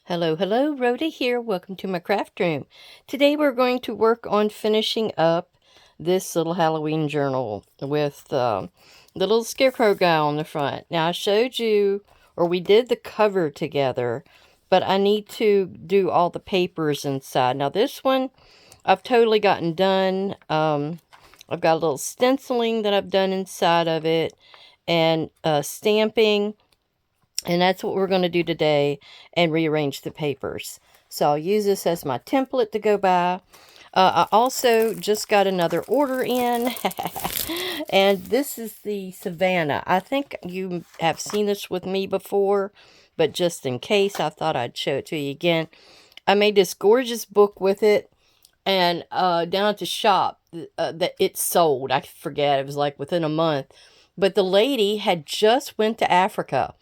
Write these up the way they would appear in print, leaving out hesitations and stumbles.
Hello, hello, Rhoda here. Welcome to my craft room. Today we're going to work on finishing up this little Halloween journal with the little Scarecrow guy on the front. Now I showed you, or we did the cover together, but I need to do all the papers inside. Now this one I've totally gotten done. I've got a little stenciling that I've done inside of it and stamping. And that's what we're going to do today and rearrange the papers. So I'll use this as my template to go by. I also just got another order in. And this is the Savannah. I think you have seen this with me before. But just in case, I thought I'd show it to you again. I made this gorgeous book with it. And down at the shop, that it sold. I forget. It was like within a month. But the lady had just went to Africa.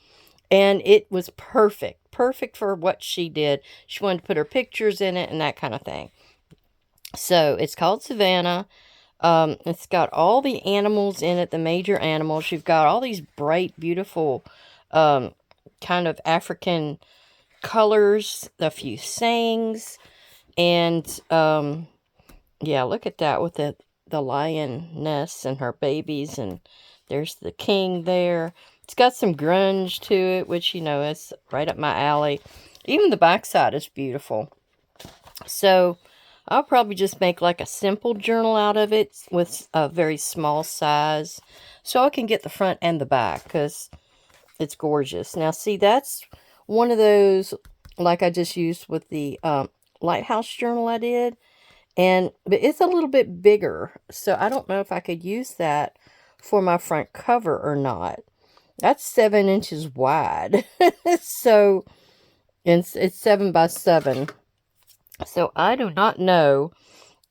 And it was perfect. Perfect for what she did. She wanted to put her pictures in it and that kind of thing. So, it's called Savannah. It's got all the animals in it, the major animals. You've got all these bright, beautiful, kind of African colors. A few sayings. And, yeah, look at that with the lioness and her babies. And there's the king there. It's got some grunge to it, which, is right up my alley. Even the backside is beautiful. So, I'll probably just make like a simple journal out of it with a very small size. So I can get the front and the back because it's gorgeous. Now, see, that's one of those like I just used with the Lighthouse journal I did. But it's a little bit bigger. So, I don't know if I could use that for my front cover or not. That's 7 inches wide. So, it's 7 by 7. So, I do not know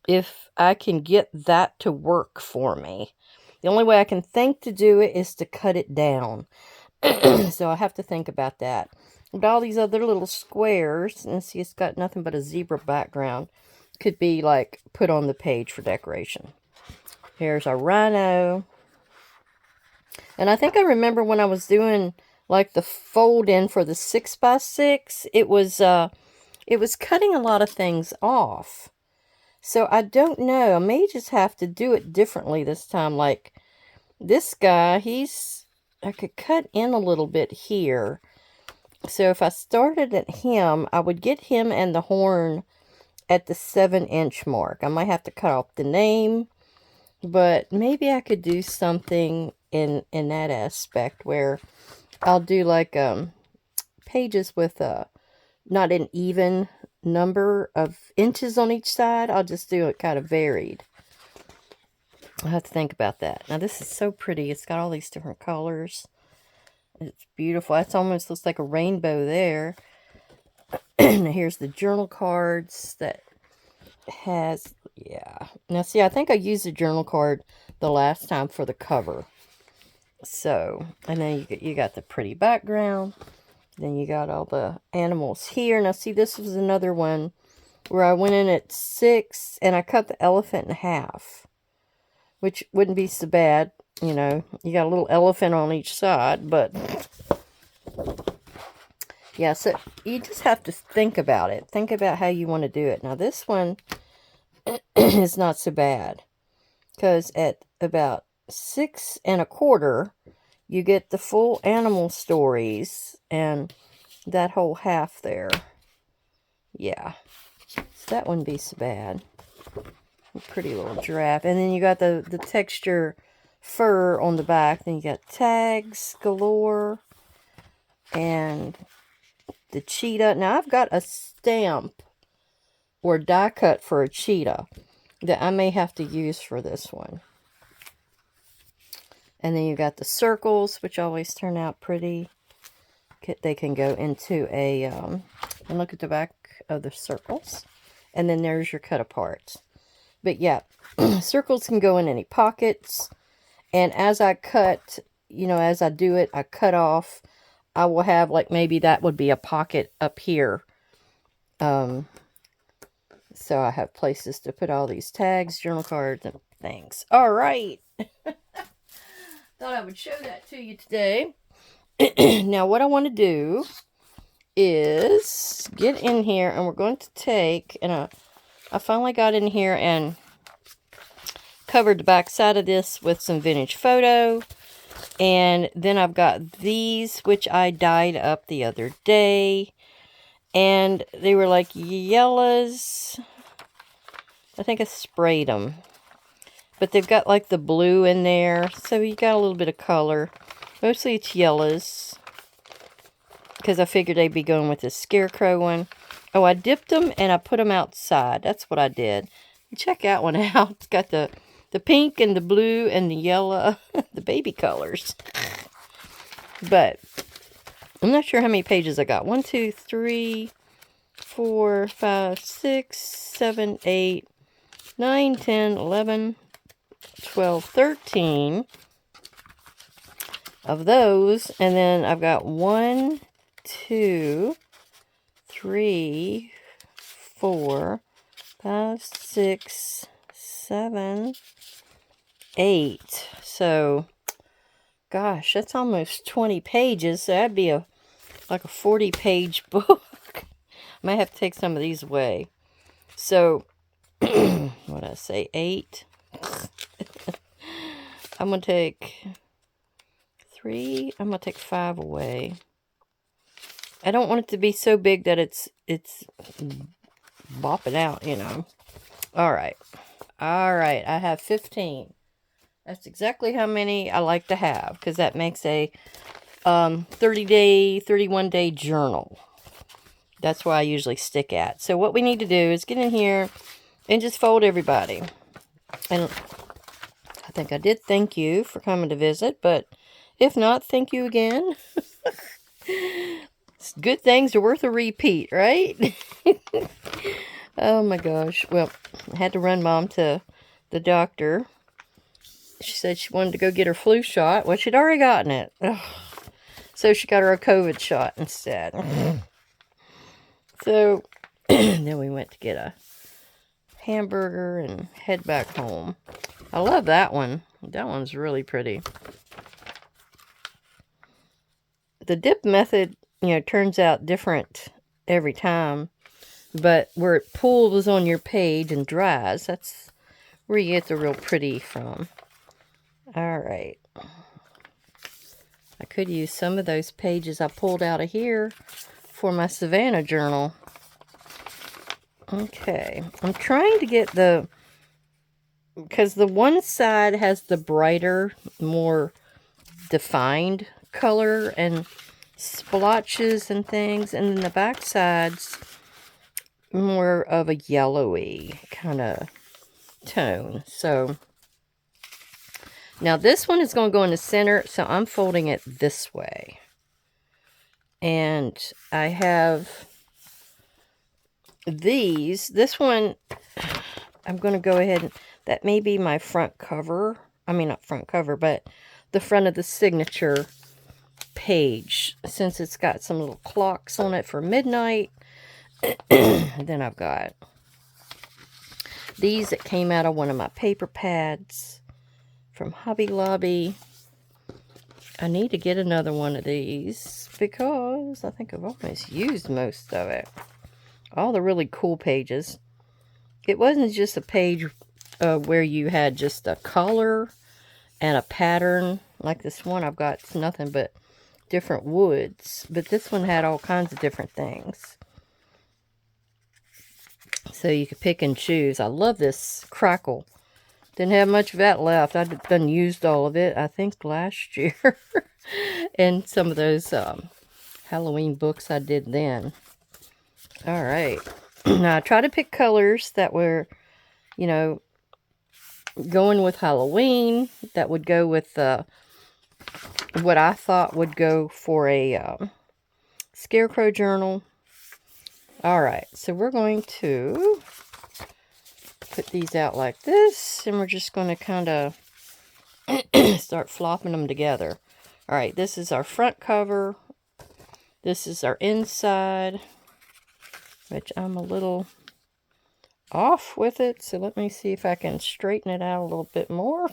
if I can get that to work for me. The only way I can think to do it is to cut it down. So, I have to think about that. But all these other little squares, and see, it's got nothing but a zebra background, could be like put on the page for decoration. Here's a rhino. And I think I remember when I was doing like the fold in for the 6 by 6, it was cutting a lot of things off. So I don't know. I may just have to do it differently this time. Like this guy, I could cut in a little bit here. So if I started at him, I would get him and the horn at the 7-inch mark. I might have to cut off the name, but maybe I could do something in that aspect where I'll do like pages with not an even number of inches on each side. I'll just do it kind of varied. I'll have to think about that. Now this is so pretty. It's got all these different colors. It's beautiful. That's almost looks like a rainbow there. Here's the journal cards that has, yeah. Now see, I think I used the journal card the last time for the cover. So, and then you got the pretty background. Then you got all the animals here. Now, see, this was another one where I went in at 6 and I cut the elephant in half, which wouldn't be so bad. You got a little elephant on each side, but yeah, so you just have to think about it. Think about how you want to do it. Now, this one is not so bad because at about 6 1/4, you get the full animal stories and that whole half there. Yeah, so that wouldn't be so bad. A pretty little giraffe. And then you got the texture fur on the back. Then you got tags galore and the cheetah. Now I've got a stamp or die cut for a cheetah that I may have to use for this one. And then you got the circles, which always turn out pretty. They can go into a, and look at the back of the circles. And then there's your cut apart. But yeah, circles can go in any pockets. And as I cut, as I do it, I cut off. I will have, like, maybe that would be a pocket up here. So I have places to put all these tags, journal cards, and things. All right. Thought I would show that to you today. Now, what I want to do is get in here, and we're going to take, and I finally got in here and covered the back side of this with some vintage photo. And then I've got these, which I dyed up the other day. And they were like yellows. I think I sprayed them. But they've got like the blue in there. So you got a little bit of color. Mostly it's yellows. Because I figured they'd be going with the Scarecrow one. Oh, I dipped them and I put them outside. That's what I did. Check that one out. It's got the pink and the blue and the yellow. The baby colors. But I'm not sure how many pages I got. 1, 2, 3, 4, 5, 6, 7, 8, 9, 10, 11, 12, 13 of those. And then I've got 1, 2, 3, 4, 5, 6, 7, 8. So, gosh, that's almost 20 pages. So that'd be like a 40-page book. I might have to take some of these away. So, what did I say? 8. I'm going to take 3. I'm going to take 5 away. I don't want it to be so big that it's bopping out, you know. Alright. Alright, I have 15. That's exactly how many I like to have, because that makes a 30-day, 31-day journal. That's where I usually stick at. So what we need to do is get in here and just fold everybody. And I think I did thank you for coming to visit, but if not, thank you again. Good things are worth a repeat, right? Oh my gosh. Well, I had to run Mom to the doctor. She said she wanted to go get her flu shot. Well, she'd already gotten it. Ugh. So she got her a COVID shot instead. So then we went to get a hamburger and head back home. I love that one. That one's really pretty. The dip method, you know, turns out different every time. But where it pulls on your page and dries, that's where you get the real pretty from. Alright. I could use some of those pages I pulled out of here for my Savannah journal. Okay. I'm trying to get because the one side has the brighter, more defined color and splotches and things, and then the back side's more of a yellowy kind of tone. So now this one is going to go in the center, so I'm folding it this way. And I have these. This one, I'm going to go ahead and, that may be my front cover. I mean, not front cover, but the front of the signature page, since it's got some little clocks on it for midnight. And then I've got these that came out of one of my paper pads from Hobby Lobby. I need to get another one of these because I think I've almost used most of it. All the really cool pages. It wasn't just a page where you had just a color and a pattern. Like this one I've got, it's nothing but different woods. But this one had all kinds of different things. So you could pick and choose. I love this crackle. Didn't have much of that left. I'd done used all of it, I think, last year. And some of those Halloween books I did then. Alright. Now, I try to pick colors that were, you know, going with Halloween. That would go with what I thought would go for a Scarecrow journal. Alright, so we're going to put these out like this, and we're just going to kind of start flopping them together. Alright, this is our front cover. This is our inside, which I'm a little off with it, so let me see if I can straighten it out a little bit more.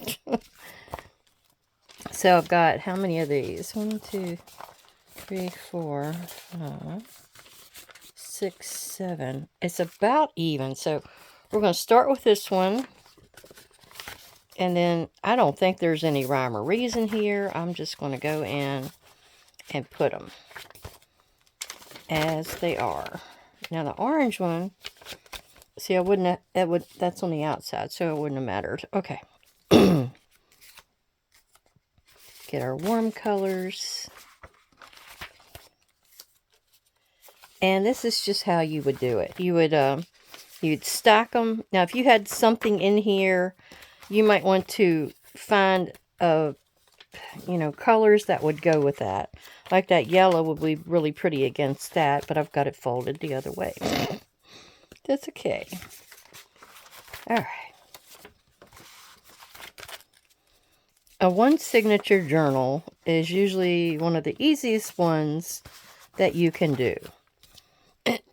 So I've got, how many of these? 1, 2, 3, 4, 5, 6, 7. It's about even. So we're going to start with this one. And then I don't think there's any rhyme or reason here. I'm just going to go in and put them as they are. Now the orange one, see, I wouldn't have, that's on the outside, so it wouldn't have mattered. Okay. Get our warm colors. And this is just how you would do it. You'd stack them. Now, if you had something in here, you might want to find, colors that would go with that. Like that yellow would be really pretty against that, but I've got it folded the other way. That's okay. All right. A one signature journal is usually one of the easiest ones that you can do.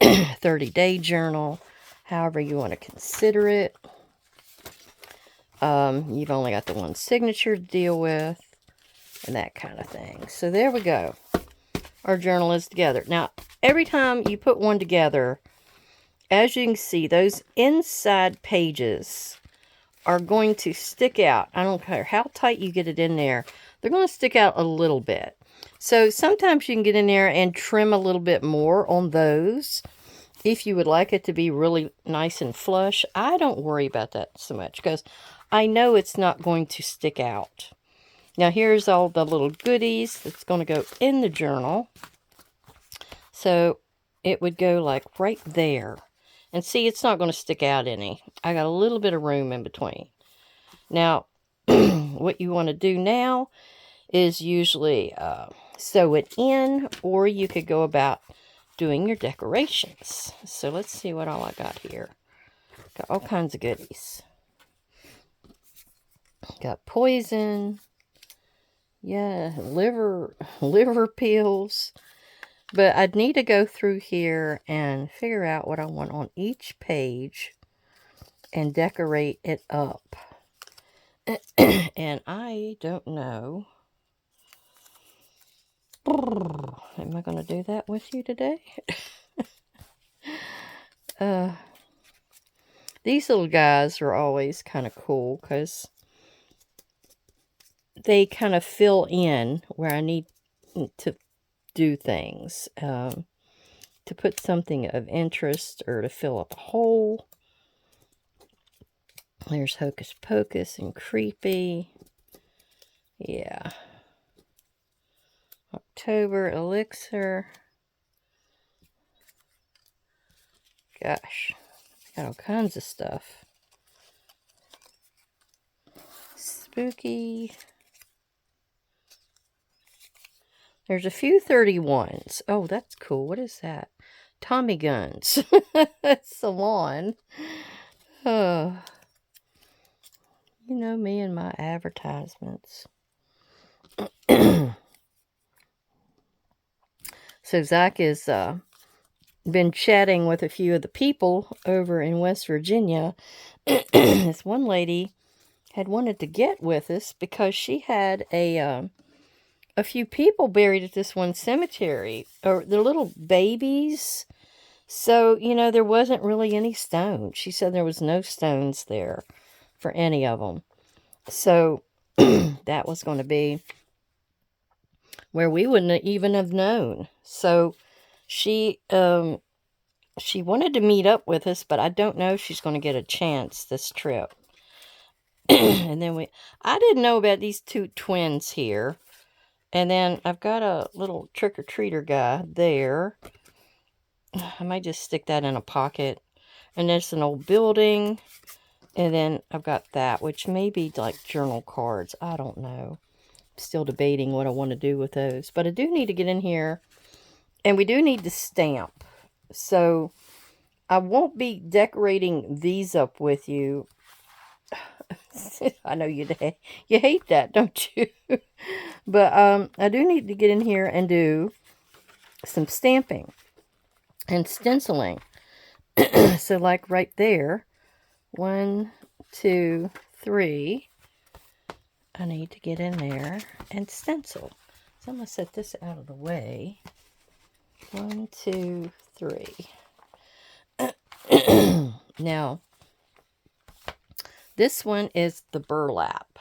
30-day journal, however you want to consider it. You've only got the one signature to deal with, and that kind of thing. So there we go. Our journal is together. Now, every time you put one together, as you can see, those inside pages are going to stick out. I don't care how tight you get it in there. They're going to stick out a little bit. So sometimes you can get in there and trim a little bit more on those if you would like it to be really nice and flush. I don't worry about that so much because I know it's not going to stick out. Now here's all the little goodies that's going to go in the journal. So it would go like right there. And see, it's not going to stick out any. I got a little bit of room in between. Now, what you want to do now is usually sew it in, or you could go about doing your decorations. So let's see what all I got here. Got all kinds of goodies. Got poison. Yeah, liver pills. But I'd need to go through here and figure out what I want on each page and decorate it up. And I don't know. Am I going to do that with you today? These little guys are always kind of cool because they kind of fill in where I need to do things, to put something of interest or to fill up a hole. There's Hocus Pocus and Creepy. Yeah. October Elixir. Gosh, got all kinds of stuff. Spooky. There's a few 31s. Oh, that's cool. What is that? Tommy guns. Salon. Oh. You know me and my advertisements. So Zach has been chatting with a few of the people over in West Virginia. This one lady had wanted to get with us because she had a few people buried at this one cemetery, or they're little babies. So, there wasn't really any stones. She said there was no stones there for any of them. So that was going to be where we wouldn't even have known. So she wanted to meet up with us, but I don't know if she's going to get a chance this trip. And then I didn't know about these two twins here. And then I've got a little trick-or-treater guy there. I might just stick that in a pocket. And there's an old building. And then I've got that, which may be like journal cards. I don't know. I'm still debating what I want to do with those. But I do need to get in here. And we do need to stamp. So I won't be decorating these up with you. I know you hate that, don't you? But I do need to get in here and do some stamping and stenciling. So like right there, 1, 2, 3. I need to get in there and stencil. So I'm going to set this out of the way. 1, 2, 3. Now, this one is the burlap.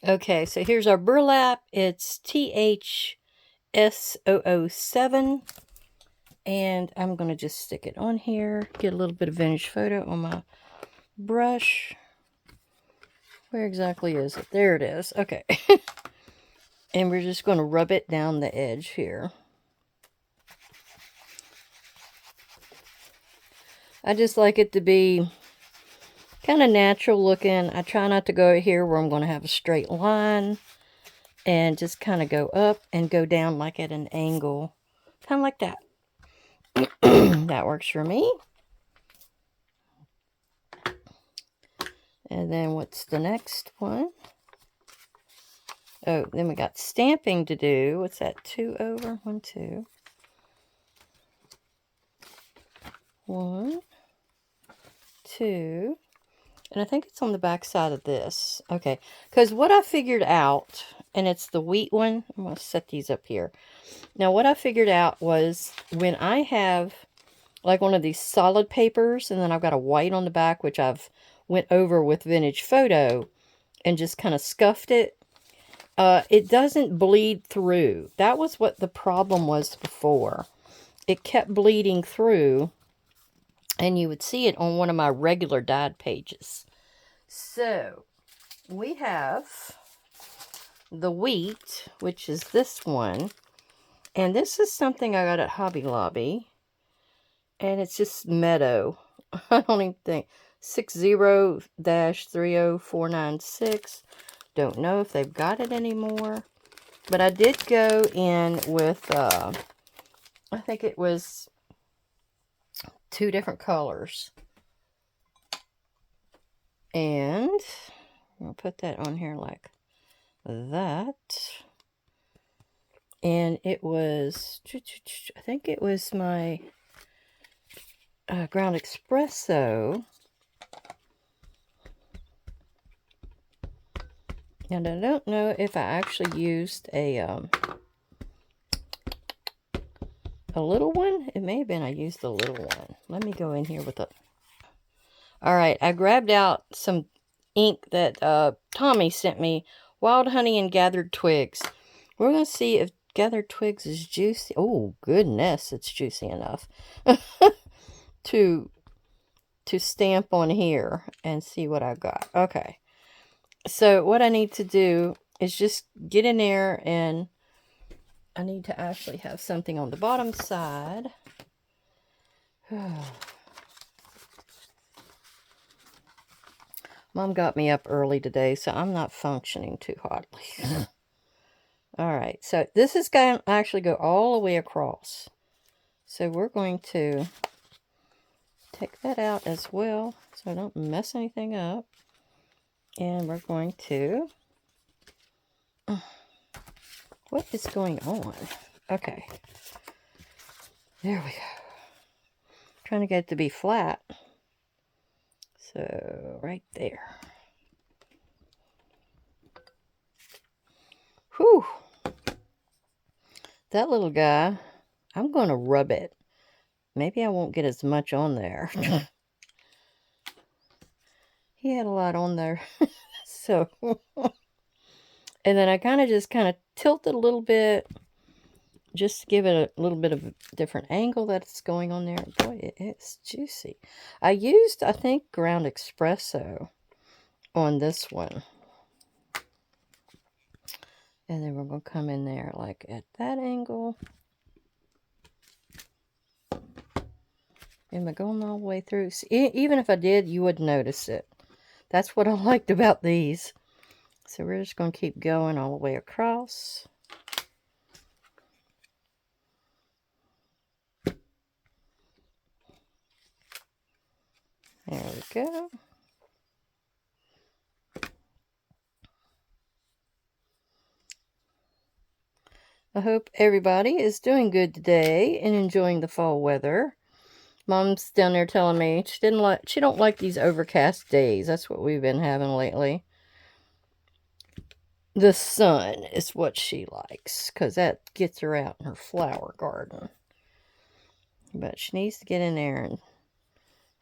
Okay, so here's our burlap. It's THS007. And I'm going to just stick it on here. Get a little bit of vintage photo on my brush. Where exactly is it? There it is. Okay. And we're just going to rub it down the edge here. I just like it to be kind of natural looking. I try not to go here where I'm going to have a straight line. And just kind of go up and go down like at an angle. Kind of like that. That works for me. And then what's the next one? Oh, then we got stamping to do. What's that? 2 over? 1, 2. 1, 2. And I think it's on the back side of this. Okay. Because what I figured out, and it's the wheat one. I'm going to set these up here. Now, what I figured out was when I have like one of these solid papers, and then I've got a white on the back, which I've went over with vintage photo and just kind of scuffed it. It doesn't bleed through. That was what the problem was before. It kept bleeding through, and you would see it on one of my regular dyed pages. So, we have the wheat, which is this one. And this is something I got at Hobby Lobby. And it's just meadow. I don't even think. 60-30496. Don't know if they've got it anymore. But I did go in with, I think it was 2 different colors. And I'll put that on here like that. And it was, I think it was my ground espresso. And I don't know if I actually used a little one. It may have been I used a little one. Let me go in here with a... Alright, I grabbed out some ink that Tommy sent me. Wild Honey and Gathered Twigs. We're going to see if Gathered Twigs is juicy. Oh, goodness, it's juicy enough to stamp on here and see what I've got. Okay. So what I need to do is just get in there, and I need to actually have something on the bottom side. Mom got me up early today, so I'm not functioning too hotly. Alright, so this is going to actually go all the way across. So we're going to take that out as well, so I don't mess anything up. And we're going to... What is going on? Okay. There we go. Trying to get it to be flat. So, right there. Whew. That little guy, I'm going to rub it. Maybe I won't get as much on there. He had a lot on there. So, and then I kind of tilt it a little bit. Just to give it a little bit of a different angle that's going on there. Boy, it's juicy. I used, I think, ground espresso on this one. And then we're going to come in there like at that angle. Am I going all the way through? See, even if I did, you wouldn't notice it. That's what I liked about these. So we're just going to keep going all the way across. There we go. I hope everybody is doing good today and enjoying the fall weather. Mom's down there telling me she don't like these overcast days. That's what we've been having lately. The sun is what she likes, because that gets her out in her flower garden. But she needs to get in there and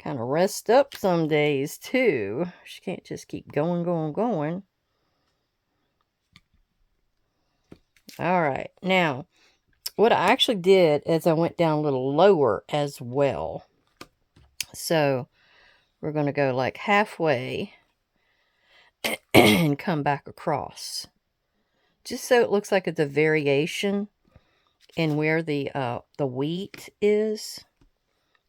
kind of rest up some days, too. She can't just keep going. All right. Now, what I actually did is I went down a little lower as well. So, we're going to go like halfway and come back across. Just so it looks like it's a variation in where the wheat is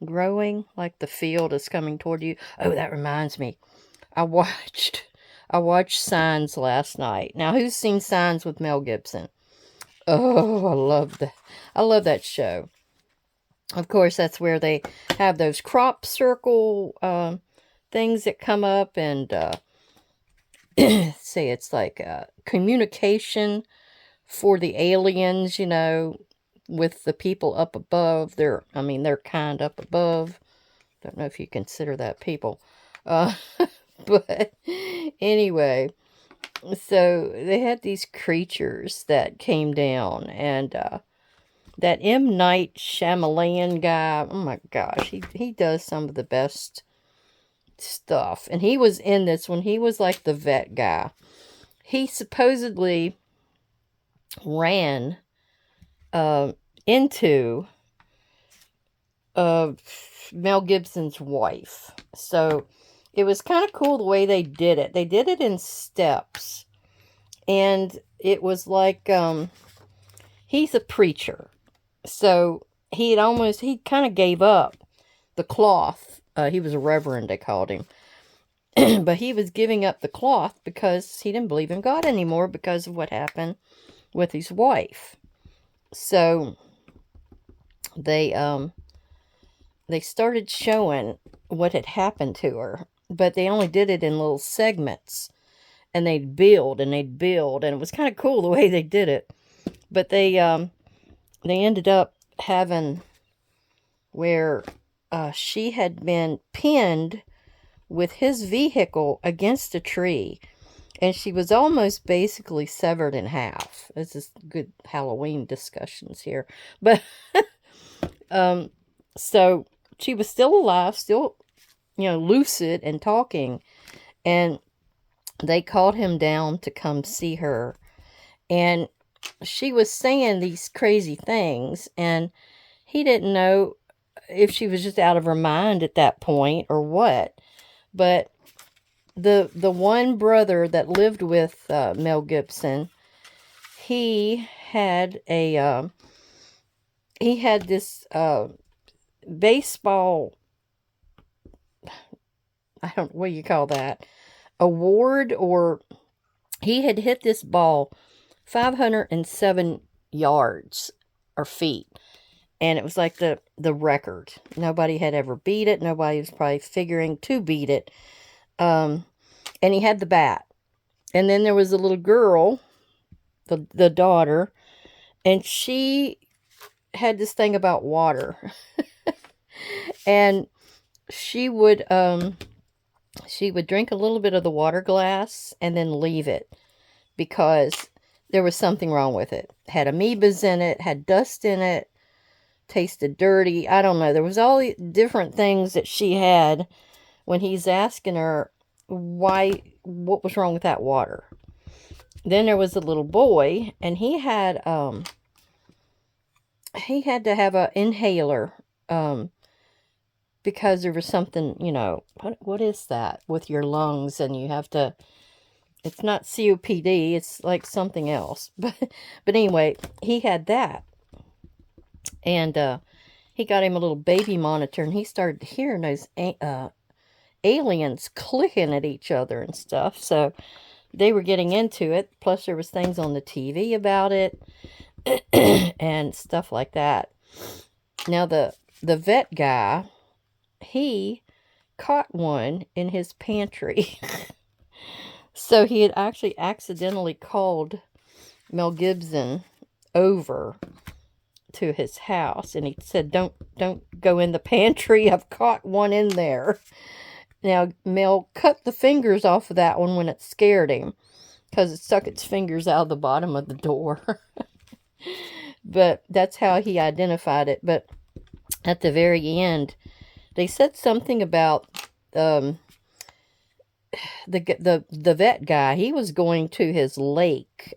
growing, like the field is coming toward you. Oh, that reminds me. I watched Signs last night. Now, who's seen Signs with Mel Gibson? Oh, I love that show. Of course, that's where they have those crop circle things that come up and say it's like communication for the aliens, you know, with the people up above. They're kind up above. Don't know if you consider that people. But anyway, so they had these creatures that came down, and that M. Night Shyamalan guy, oh my gosh, he does some of the best stuff. And he was in this when he was like the vet guy. He supposedly ran into Mel Gibson's wife. So it was kind of cool the way they did it. They did it in steps. And it was like, he's a preacher. So he kind of gave up the cloth. He was a reverend, they called him. But he was giving up the cloth because he didn't believe in God anymore because of what happened with his wife. So they started showing what had happened to her, but they only did it in little segments, and they'd build, and it was kind of cool the way they did it. But they ended up having where she had been pinned with his vehicle against a tree, and she was almost basically severed in half. This is good Halloween discussions here. But so she was still alive, still, lucid and talking. And they called him down to come see her. And she was saying these crazy things. And he didn't know if she was just out of her mind at that point or what. But the one brother that lived with Mel Gibson, he had this baseball, I don't, what do you call that, award, or he had hit this ball 507 yards or feet. And it was like the record. Nobody had ever beat it. Nobody was probably figuring to beat it. And he had the bat. And then there was a little girl, the daughter, and she had this thing about water. And she would drink a little bit of the water glass and then leave it because there was something wrong with it. It had amoebas in it, had dust in it, tasted dirty. I don't know. There was all the different things that she had when he's asking her what was wrong with that water. Then there was a little boy, and he had to have an inhaler because there was something, what is that with your lungs, and you have to, it's not COPD, it's like something else. But anyway, he had that. And he got him a little baby monitor, and he started hearing those aliens clicking at each other and stuff. So they were getting into it. Plus there was things on the TV about it and stuff like that. Now the vet guy, he caught one in his pantry. So he had actually accidentally called Mel Gibson over to his house, and he said, don't go in the pantry, I've caught one in there. Now Mel cut the fingers off of that one when it scared him, because it stuck its fingers out of the bottom of the door. But that's how he identified it. But at the very end, they said something about um, the vet guy. He was going to his lake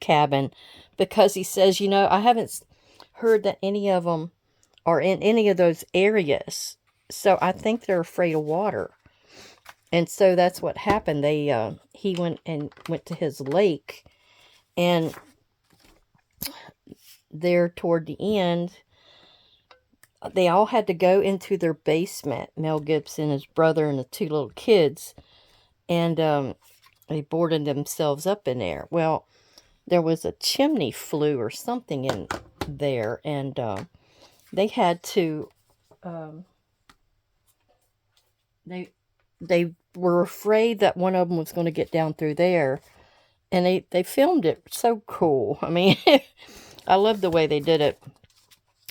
cabin because he says, I haven't heard that any of them are in any of those areas. So I think they're afraid of water. And so that's what happened. He went to his lake, and there toward the end, they all had to go into their basement. Mel Gibson, his brother, and the two little kids, and they boarded themselves up in there. Well, there was a chimney flue or something in there, and they had to. They were afraid that one of them was going to get down through there, and they filmed it so cool. I mean, I love the way they did it.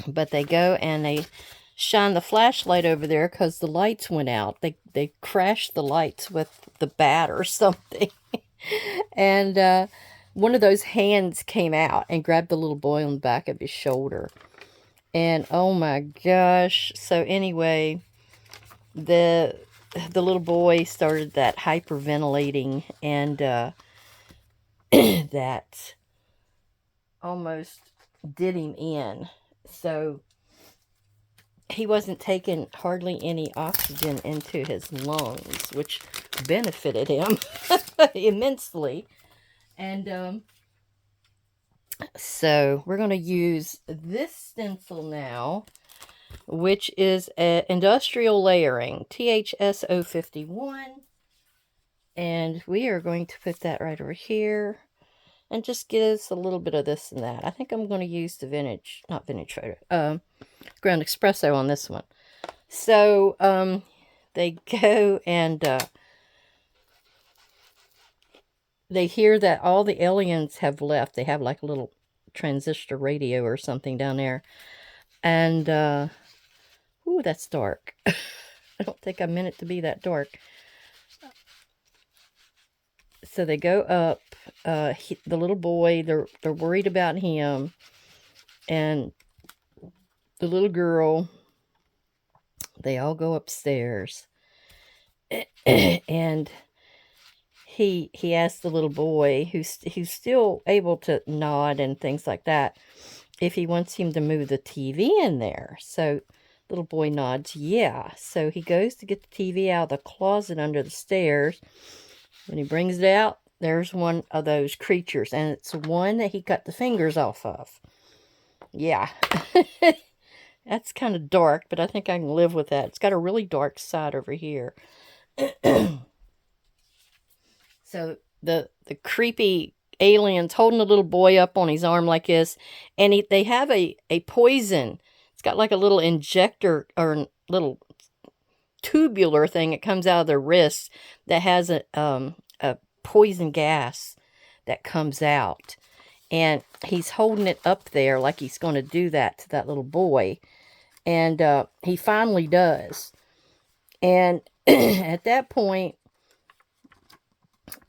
But they go and they shine the flashlight over there because the lights went out. They crashed the lights with the bat or something. And one of those hands came out and grabbed the little boy on the back of his shoulder. And oh my gosh. So anyway, the little boy started that hyperventilating, and that almost did him in. So he wasn't taking hardly any oxygen into his lungs, which benefited him immensely. And so we're going to use this stencil now, which is an industrial layering, THSO51. And we are going to put that right over here and just give us a little bit of this and that. I think I'm going to use the not vintage photo, ground espresso on this one. So they go and they hear that all the aliens have left. They have like a little transistor radio or something down there. And ooh, that's dark. I don't think I meant it to be that dark. So they go up. The little boy, they're worried about him, and the little girl. They all go upstairs, and he asks the little boy, who's still able to nod and things like that, if he wants him to move the TV in there. So little boy nods, yeah. So he goes to get the TV out of the closet under the stairs. When he brings it out, there's one of those creatures, and it's the one that he cut the fingers off of. Yeah. That's kind of dark, but I think I can live with that. It's got a really dark side over here. So the creepy alien's holding a little boy up on his arm like this, and they have a poison. It's got like a little injector or little tubular thing that comes out of their wrist that has a poison gas that comes out. And he's holding it up there like he's going to do that to that little boy. And he finally does. And at that point,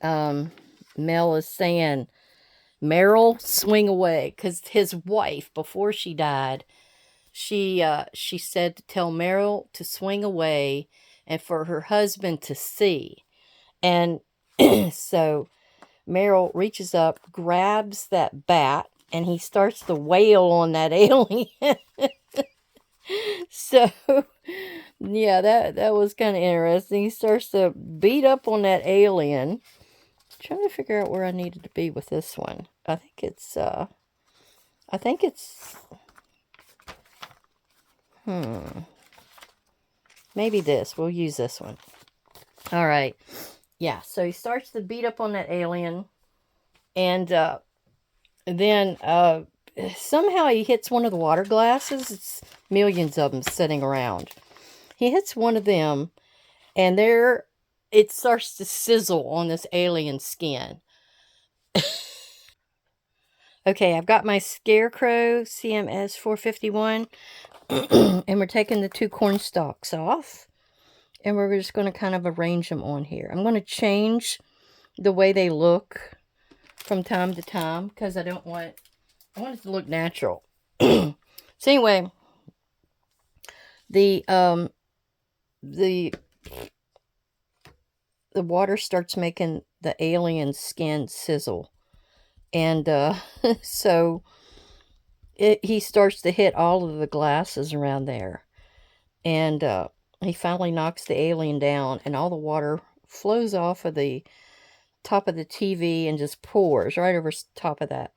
Mel is saying, Meryl, swing away. Because his wife, before she died, she said to tell Meryl to swing away and for her husband to see. And so Meryl reaches up, grabs that bat, and he starts to wail on that alien. So, yeah, that was kind of interesting. He starts to beat up on that alien. I'm trying to figure out where I needed to be with this one. I think it's maybe this. We'll use this one. All right. Yeah, so he starts to beat up on that alien, and then somehow he hits one of the water glasses. It's millions of them sitting around. He hits one of them, and it starts to sizzle on this alien skin. Okay, I've got my Scarecrow CMS 451, and we're taking the 2 corn stalks off. And we're just going to kind of arrange them on here. I'm going to change the way they look from time to time because I want it to look natural. So anyway, the the water starts making the alien skin sizzle. And so he starts to hit all of the glasses around there. And he finally knocks the alien down, and all the water flows off of the top of the TV and just pours right over top of that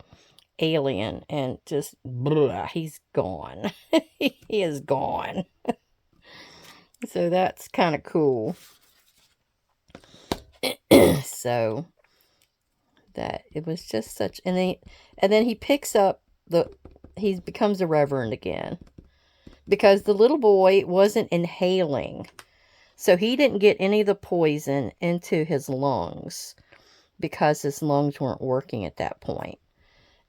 alien, and just blah, he's gone. He is gone. So that's kind of cool. So that it was just such, and then he picks up he becomes a reverend again, because the little boy wasn't inhaling, so he didn't get any of the poison into his lungs because his lungs weren't working at that point.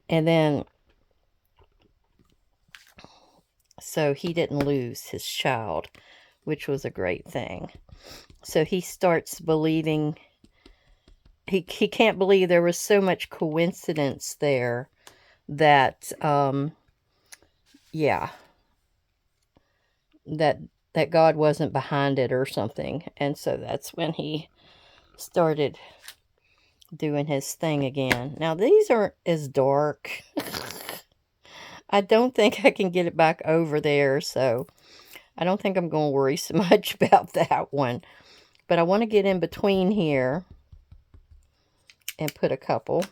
And then so he didn't lose his child, which was a great thing. So he starts believing, he can't believe there was so much coincidence there that, yeah, that God wasn't behind it or something. And so that's when he started doing his thing again. Now, these aren't as dark. I don't think I can get it back over there, so I don't think I'm going to worry so much about that one. But I want to get in between here and put a couple.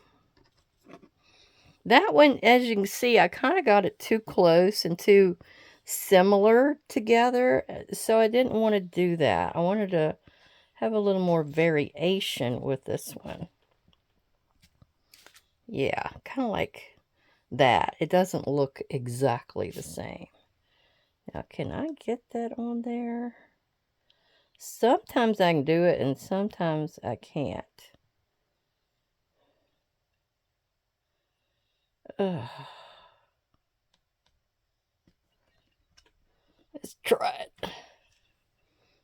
That one, as you can see, I kind of got it too close and too similar together, so I didn't want to do that. I wanted to have a little more variation with this one. Yeah, kind of like that. It doesn't look exactly the same. Now, can I get that on there? Sometimes I can do it, and sometimes I can't. Ugh. Let's try it.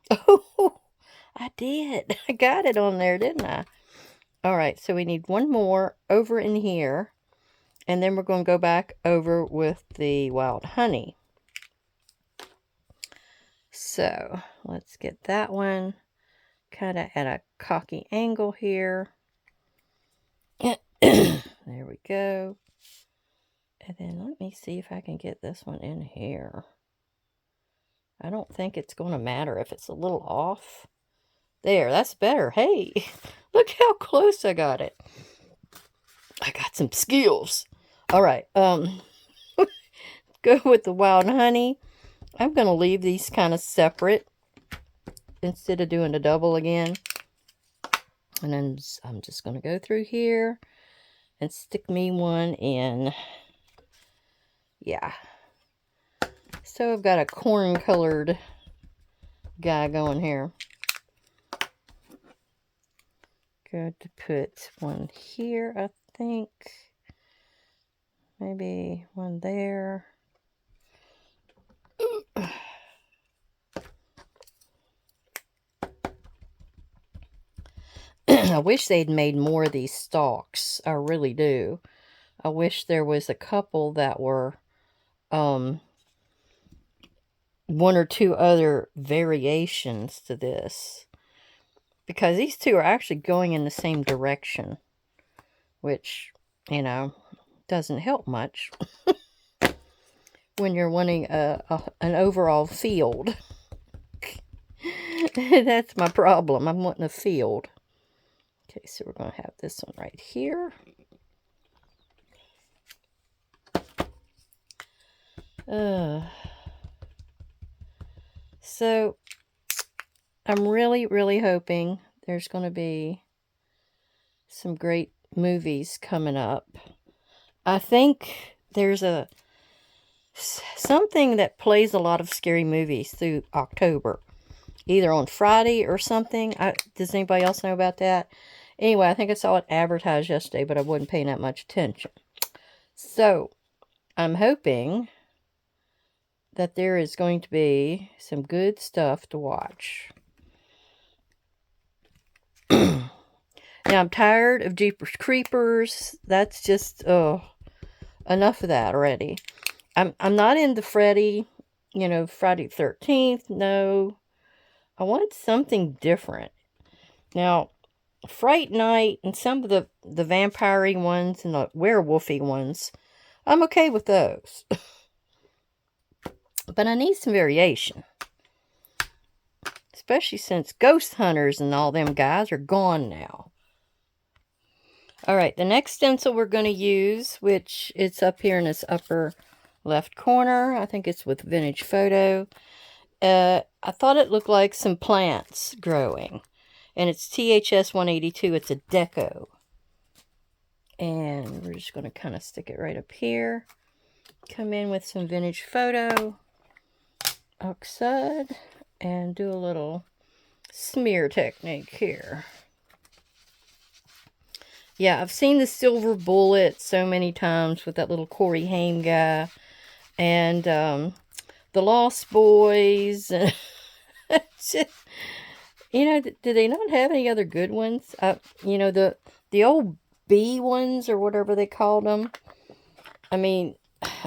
Oh, I did. I got it on there, didn't I? All right, so we need one more over in here, and then we're going to go back over with the wild honey. So let's get that one kind of at a cocky angle here. There we go. And then let me see if I can get this one in here. I don't think it's going to matter if it's a little off. There, that's better. Hey, look how close I got it. I got some skills. All right, go with the wild honey. I'm going to leave these kind of separate instead of doing a double again. And then I'm just going to go through here and stick me one in. Yeah. So I've got a corn colored guy going here. Good to put one here, I think. Maybe one there. I wish they'd made more of these stalks. I really do. I wish there was a couple that were one or two other variations to this. Because these two are actually going in the same direction. Which, you know, doesn't help much when you're wanting an overall field. That's my problem. I'm wanting a field. Okay, so we're going to have this one right here. So, I'm really, really hoping there's going to be some great movies coming up. I think there's something that plays a lot of scary movies through October. Either on Friday or something. Does anybody else know about that? Anyway, I think I saw it advertised yesterday, but I wasn't paying that much attention. So, I'm hoping that there is going to be some good stuff to watch. Now, I'm tired of Jeepers Creepers. That's just, enough of that already. I'm not into Freddy, Friday the 13th, no. I want something different. Now, Fright Night and some of the vampire-y ones and the werewolfy ones, I'm okay with those. But I need some variation. Especially since ghost hunters and all them guys are gone now. Alright, the next stencil we're going to use, which it's up here in this upper left corner. I think it's with Vintage Photo. I thought it looked like some plants growing. And it's THS 182. It's a deco. And we're just going to kind of stick it right up here. Come in with some Vintage Photo oxide. And do a little smear technique here. Yeah, I've seen the Silver Bullet so many times with that little Corey Haim guy. And the Lost Boys. You know, do they not have any other good ones? You know, the old B ones or whatever they called them. I mean,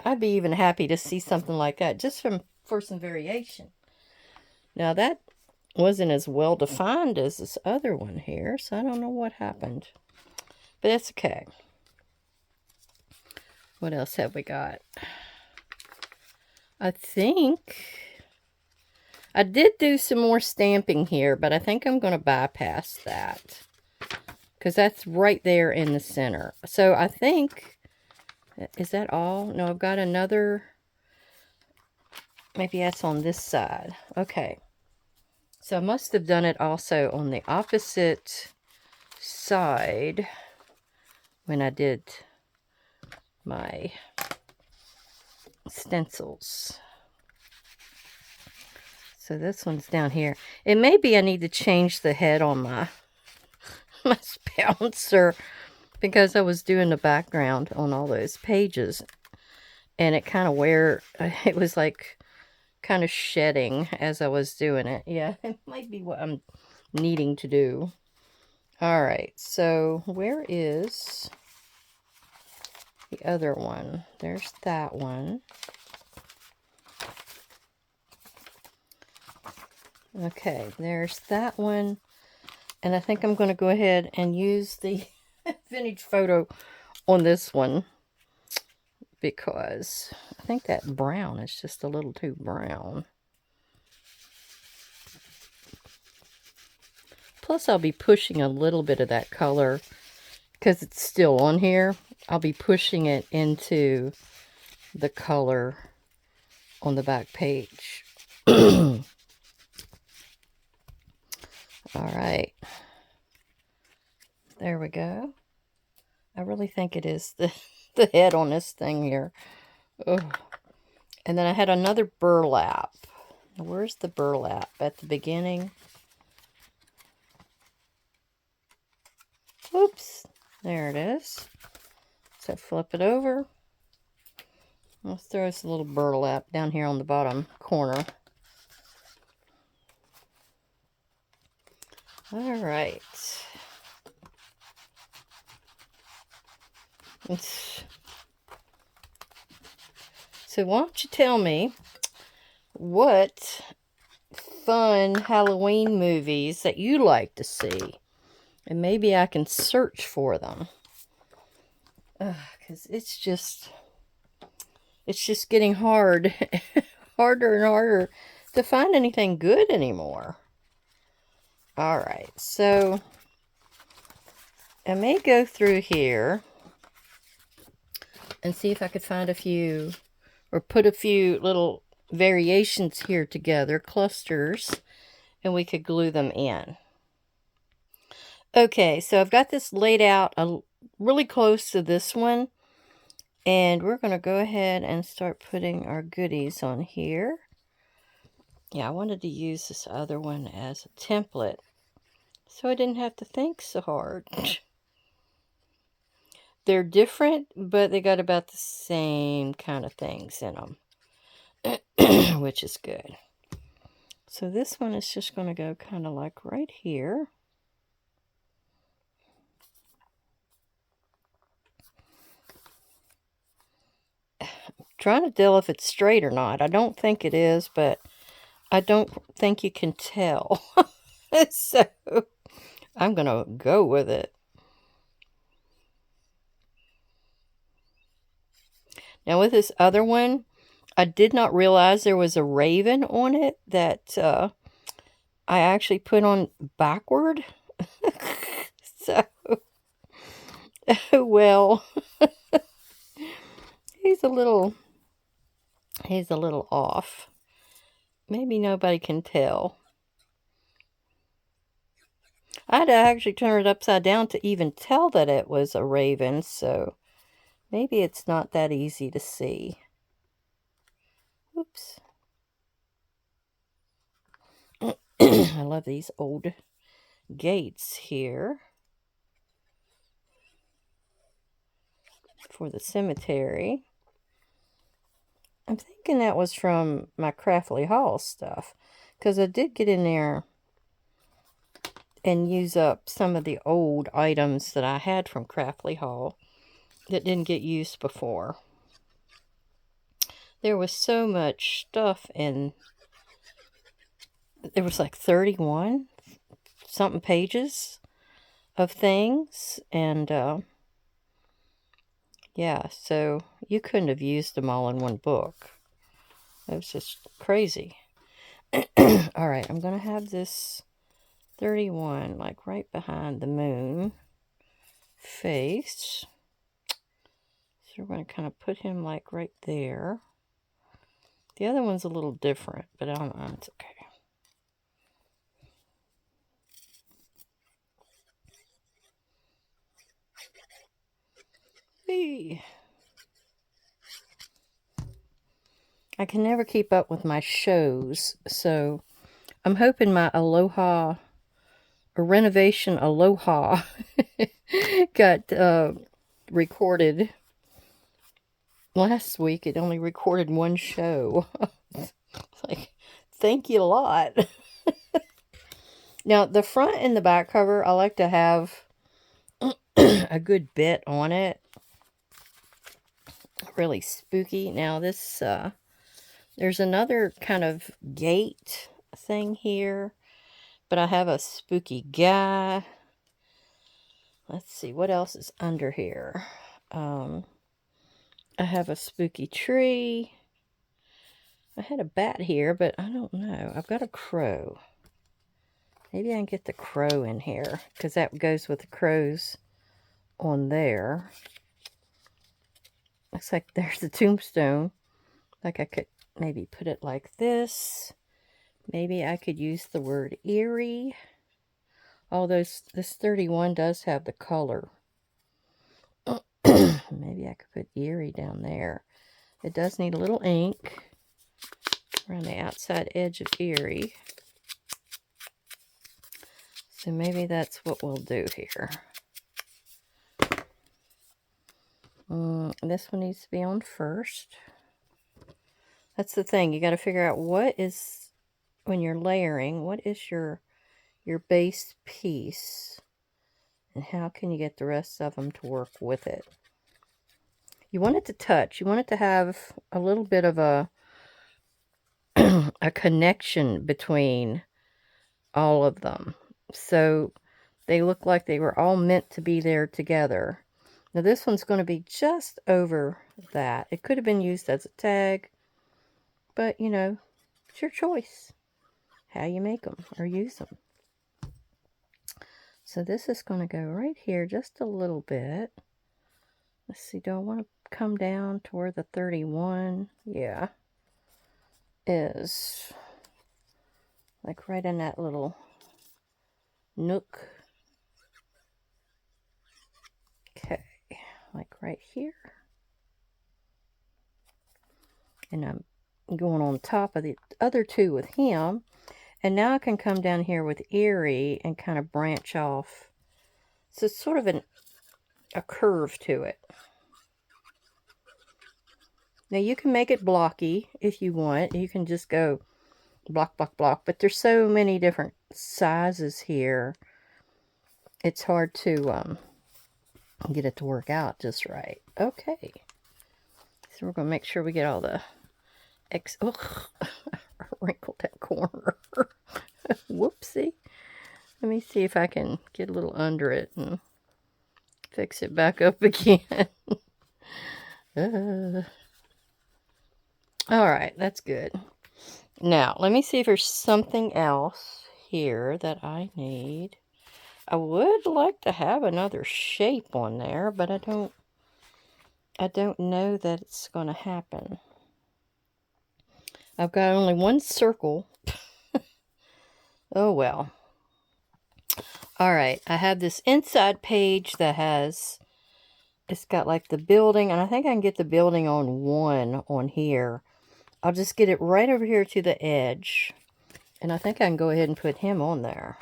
I'd be even happy to see something like that just for some variation. Now, that wasn't as well defined as this other one here, so I don't know what happened. But that's okay. What else have we got? I think I did do some more stamping here, but I think I'm going to bypass that. Because that's right there in the center. So I think, is that all? No, I've got another, maybe that's on this side. Okay. So I must have done it also on the opposite side when I did my stencils. So this one's down here. It may be I need to change the head on my bouncer because I was doing the background on all those pages and it kind of it was like kind of shedding as I was doing it. Yeah, it might be what I'm needing to do. All right, so where is the other one? There's that one. Okay, there's that one. And I think I'm going to go ahead and use the Vintage Photo on this one. Because I think that brown is just a little too brown. Plus I'll be pushing a little bit of that color. Because it's still on here. I'll be pushing it into the color on the back page. Alright. There we go. I really think it is the head on this thing here. Ugh. And then I had another burlap. Where's the burlap? At the beginning. Oops. There it is. So flip it over. Let's throw us a little burlap down here on the bottom corner. All right. So why don't you tell me what fun Halloween movies that you like to see? And maybe I can search for them. Because it's just getting hard. Harder and harder to find anything good anymore. Alright, so I may go through here and see if I could find a few, or put a few little variations here together, clusters, and we could glue them in. Okay, so I've got this laid out really close to this one, and we're going to go ahead and start putting our goodies on here. Yeah, I wanted to use this other one as a template, so I didn't have to think so hard. They're different, but they got about the same kind of things in them, which is good. So this one is just going to go kind of like right here. I'm trying to tell if it's straight or not. I don't think it is, but I don't think you can tell. So I'm going to go with it. Now with this other one, I did not realize there was a raven on it that I actually put on backward. So, well, he's a little off. Maybe nobody can tell. I had to actually turn it upside down to even tell that it was a raven, so maybe it's not that easy to see. Oops. I love these old gates here for the cemetery. I'm thinking that was from my Craftly Hall stuff, because I did get in there and use up some of the old items that I had from Craftly Hall that didn't get used before. There was so much stuff in. There was like 31 something pages of things, and yeah, so you couldn't have used them all in one book. It was just crazy. All right, I'm going to have this 31 like right behind the moon face. So we're going to kind of put him like right there. The other one's a little different, but I don't know, it's okay. Hey. I can never keep up with my shows, so I'm hoping my Aloha, or Renovation Aloha, got recorded. Last week it only recorded one show. Like, thank you a lot. Now, the front and the back cover, I like to have a good bit on it. Really spooky. Now, this, there's another kind of gate thing here, but I have a spooky guy. Let's see, what else is under here? I have a spooky tree. I had a bat here, but I don't know. I've got a crow. Maybe I can get the crow in here, because that goes with the crows on there. Looks like there's a tombstone. Like I could maybe put it like this. Maybe I could use the word eerie. Although this 31 does have the color. Maybe I could put eerie down there. It does need a little ink around the outside edge of eerie. So maybe that's what we'll do here. This one needs to be on first. That's the thing. You got to figure out what is, when you're layering, what is your base piece, and how can you get the rest of them to work with it. You want it to touch. You want it to have a little bit of a a connection between all of them, so they look like they were all meant to be there together. Now this one's going to be just over that. It could have been used as a tag, but you know, it's your choice how you make them or use them. So this is going to go right here just a little bit. Let's see, do I want to come down to where the 31, yeah, is. Like right in that little nook. Okay, like right here. And I'm going on top of the other two with him. And now I can come down here with eerie and kind of branch off. So it's sort of a curve to it. Now you can make it blocky if you want. You can just go block, block, block. But there's so many different sizes here. It's hard to get it to work out just right. Okay. So we're going to make sure we get all the wrinkled that corner. Whoopsie. Let me see if I can get a little under it and fix it back up again. Alright, that's good. Now, let me see if there's something else here that I need. I would like to have another shape on there, but I don't know that it's going to happen. I've got only one circle. Oh well. Alright, I have this inside page that has, it's got like the building, and I think I can get the building on one on here. I'll just get it right over here to the edge, and I think I can go ahead and put him on there.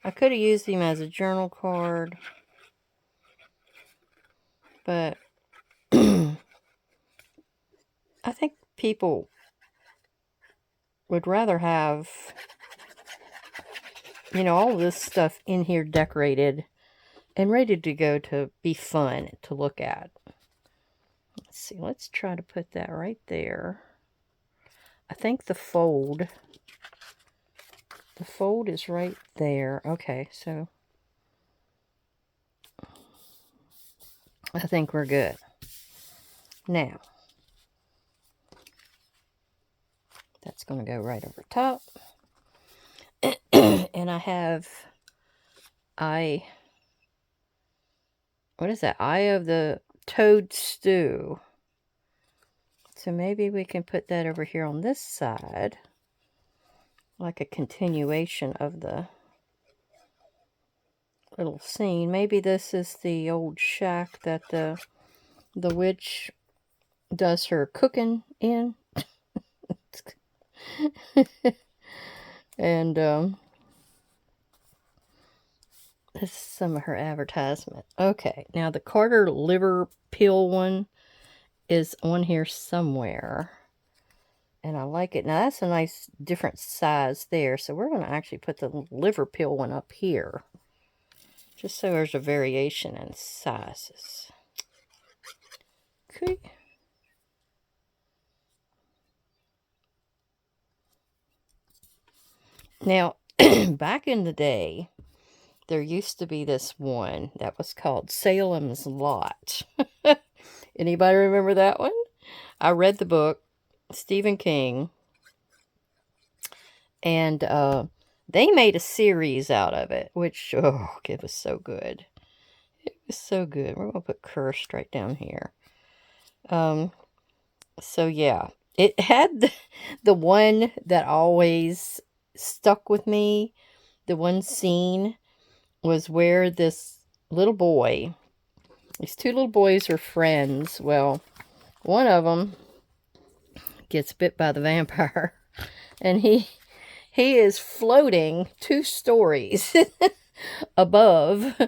I could have used him as a journal card, but I think people would rather have, you know, all this stuff in here decorated and ready to go to be fun to look at. Let's see, let's try to put that right there. I think the fold is right there. Okay, so I think we're good. Now, that's going to go right over top. And I have what is that? Eye of the Toad Stew. So maybe we can put that over here on this side, like a continuation of the little scene. Maybe this is the old shack that the witch does her cooking in. And this is some of her advertisement. Okay, now the Carter liver pill one is on here somewhere. And I like it. Now that's a nice different size there. So we're going to actually put the liver pill one up here, just so there's a variation in sizes. Okay. Now, back in the day, there used to be this one that was called Salem's Lot. Anybody remember that one? I read the book, Stephen King, and they made a series out of it, which, oh, it was so good. It was so good. We're going to put cursed right down here. So, yeah. It had the one that always stuck with me. The one scene was where this little boy, these two little boys are friends. Well, one of them gets bit by the vampire, and he is floating 2 stories above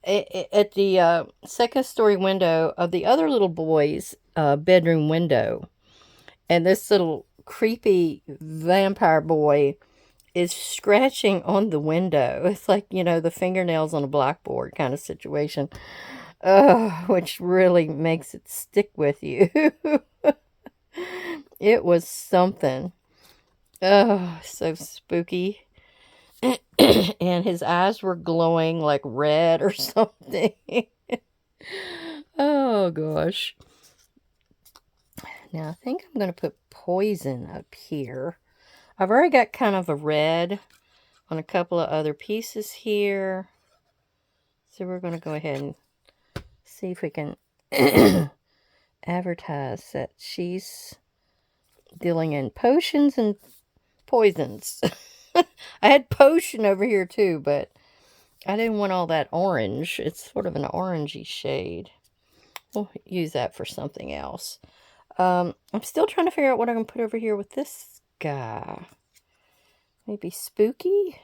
at the second story window of the other little boy's bedroom window. And this little creepy vampire boy is scratching on the window. It's like, you know, the fingernails on a blackboard kind of situation. Which really makes it stick with you. It was something. Oh, so spooky. And his eyes were glowing like red or something. Oh, gosh. Now, I think I'm going to put poison up here. I've already got kind of a red on a couple of other pieces here. So we're going to go ahead and see if we can advertise that she's dealing in potions and poisons. I had potion over here too, but I didn't want all that orange. It's sort of an orangey shade. We'll use that for something else. I'm still trying to figure out what I'm going to put over here with this guy. Maybe spooky?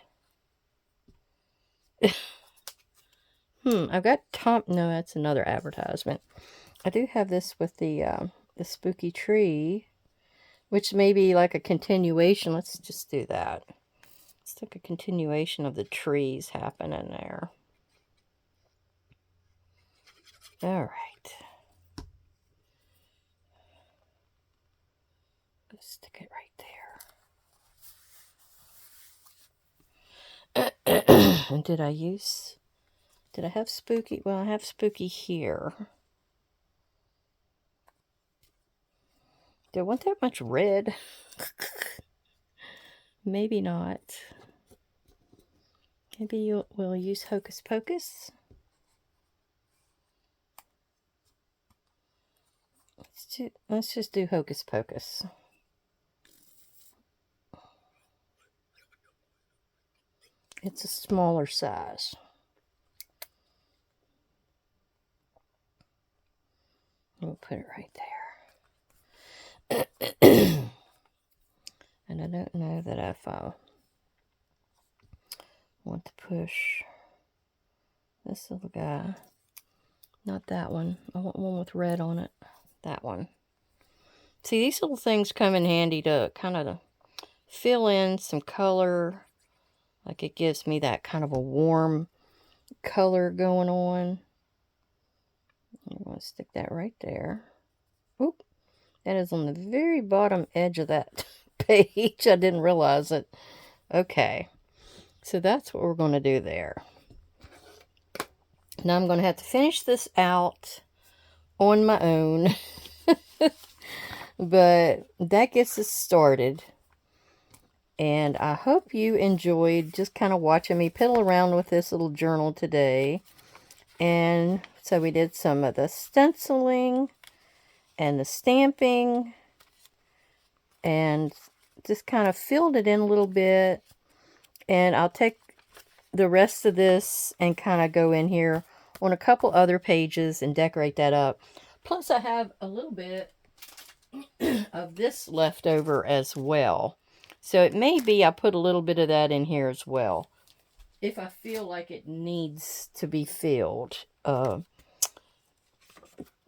I've got no, that's another advertisement. I do have this with the spooky tree, which may be like a continuation. Let's just do that. Let's take a continuation of the trees happening there. All right. Let's stick it right there. Did I have Spooky? Well, I have Spooky here. Do I want that much red? Maybe not. Maybe we'll use Hocus Pocus. Let's just do Hocus Pocus. It's a smaller size. We'll put it right there. And I don't know that if I want to push this little guy. Not that one. I want one with red on it. That one. See, these little things come in handy to kind of fill in some color. Like it gives me that kind of a warm color going on. I'm going to stick that right there. Oop. That is on the very bottom edge of that page. I didn't realize it. Okay. So that's what we're going to do there. Now I'm going to have to finish this out on my own. But that gets us started. And I hope you enjoyed just kind of watching me piddle around with this little journal today. And so we did some of the stenciling and the stamping. And just kind of filled it in a little bit. And I'll take the rest of this and kind of go in here on a couple other pages and decorate that up. Plus I have a little bit of this left over as well. So it may be I put a little bit of that in here as well. If I feel like it needs to be filled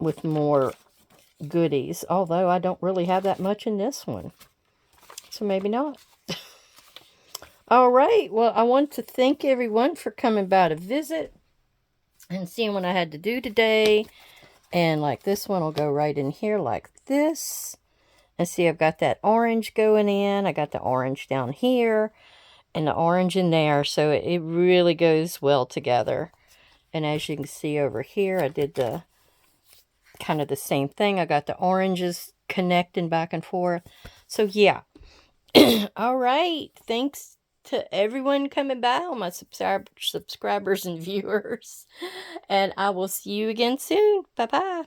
with more goodies. Although I don't really have that much in this one. So maybe not. All right. Well, I want to thank everyone for coming by to visit and seeing what I had to do today. And like this one will go right in here like this. And see, I've got that orange going in. I got the orange down here and the orange in there. So it really goes well together. And as you can see over here, I did the kind of the same thing. I got the oranges connecting back and forth. So yeah. All right. Thanks to everyone coming by, all my subscribers and viewers. And I will see you again soon. Bye-bye.